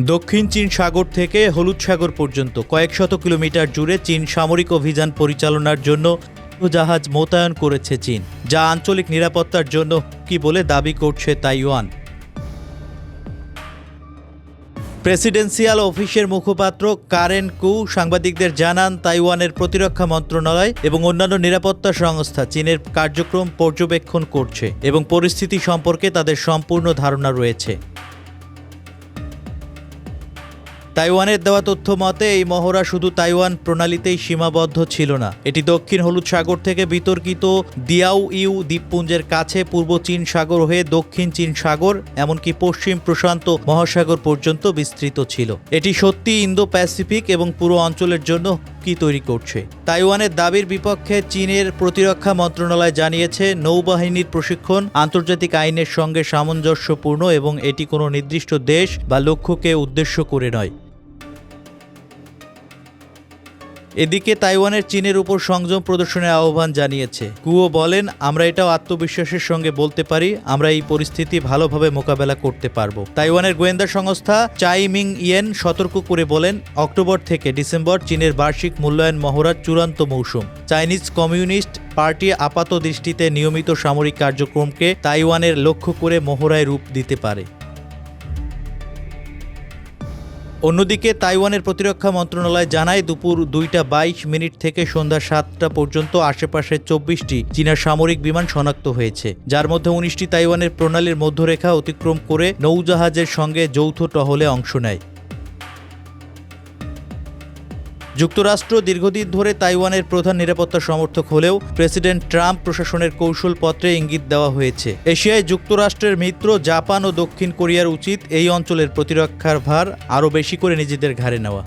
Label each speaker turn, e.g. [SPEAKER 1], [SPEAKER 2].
[SPEAKER 1] দক্ষিণ চীন সাগর থেকে হলুদ সাগর পর্যন্ত কয়েক শত কিলোমিটার জুড়ে চীন সামরিক অভিযান পরিচালনার জন্য জাহাজ মোতায়েন করেছে চীন, যা আঞ্চলিক নিরাপত্তার জন্য হুমকি বলে দাবি করছে তাইওয়ান। প্রেসিডেন্সিয়াল অফিসের মুখপাত্র কারেন কু সাংবাদিকদের জানান, তাইওয়ানের প্রতিরক্ষা মন্ত্রণালয় এবং অন্যান্য নিরাপত্তা সংস্থা চীনের কার্যক্রম পর্যবেক্ষণ করছে এবং পরিস্থিতি সম্পর্কে তাদের সম্পূর্ণ ধারণা রয়েছে। তাইওয়ানের দেওয়া তথ্য মতে এই মহড়া শুধু তাইওয়ান প্রণালীতেই সীমাবদ্ধ ছিল না, এটি দক্ষিণ হলুদ সাগর থেকে বিতর্কিত দিয়াও ইউ দ্বীপপুঞ্জের কাছে পূর্ব চীন সাগর হয়ে দক্ষিণ চীন সাগর এমনকি পশ্চিম প্রশান্ত মহাসাগর পর্যন্ত বিস্তৃত ছিল। এটি সত্যি ইন্দো প্যাসিফিক এবং পুরো অঞ্চলের জন্য হুমকি তৈরি করছে। তাইওয়ানের দাবির বিপক্ষে চীনের প্রতিরক্ষা মন্ত্রণালয় জানিয়েছে, নৌবাহিনীর প্রশিক্ষণ আন্তর্জাতিক আইনের সঙ্গে সামঞ্জস্যপূর্ণ এবং এটি কোনো নির্দিষ্ট দেশ বা লক্ষ্যকে উদ্দেশ্য করে নয়। এদিকে তাইওয়ানের চীনের উপর সংযম প্রদর্শনের আহ্বান জানিয়েছে। কুও বলেন, আমরা এটাও আত্মবিশ্বাসের সঙ্গে বলতে পারি, আমরা এই পরিস্থিতি ভালোভাবে মোকাবেলা করতে পারব। তাইওয়ানের গোয়েন্দা সংস্থা চাই মিং ইয়েন সতর্ক করে বলেন, অক্টোবর থেকে ডিসেম্বর চীনের বার্ষিক মূল্যায়ন মহড়ার চূড়ান্ত মৌসুম। চাইনিজ কমিউনিস্ট পার্টি আপাত দৃষ্টিতে নিয়মিত সামরিক কার্যক্রমকে তাইওয়ানের লক্ষ্য করে মহড়ায় রূপ দিতে পারে। অন্যদিকে তাইওয়ানের প্রতিরক্ষা মন্ত্রণালয় জানায়, দুপুর 2:22 থেকে সন্ধ্যা 7টা পর্যন্ত আশেপাশে 24টি চীনা সামরিক বিমান শনাক্ত হয়েছে, যার মধ্যে 19টি তাইওয়ানের প্রণালীর মধ্যরেখা অতিক্রম করে নৌজাহাজের সঙ্গে যৌথ টহলে অংশ নেয়। যুক্তরাষ্ট্র দীর্ঘদিন ধরে তাইওয়ানের প্রধান নিরাপত্তা সমর্থক হলেও প্রেসিডেন্ট ট্রাম্প প্রশাসনের কৌশলপত্রে ইঙ্গিত দেওয়া হয়েছে, এশিয়ায় যুক্তরাষ্ট্রের মিত্র জাপান ও দক্ষিণ কোরিয়ার উচিত এই অঞ্চলের প্রতিরক্ষার ভার আরও বেশি করে নিজেদের ঘাড়ে নেওয়া।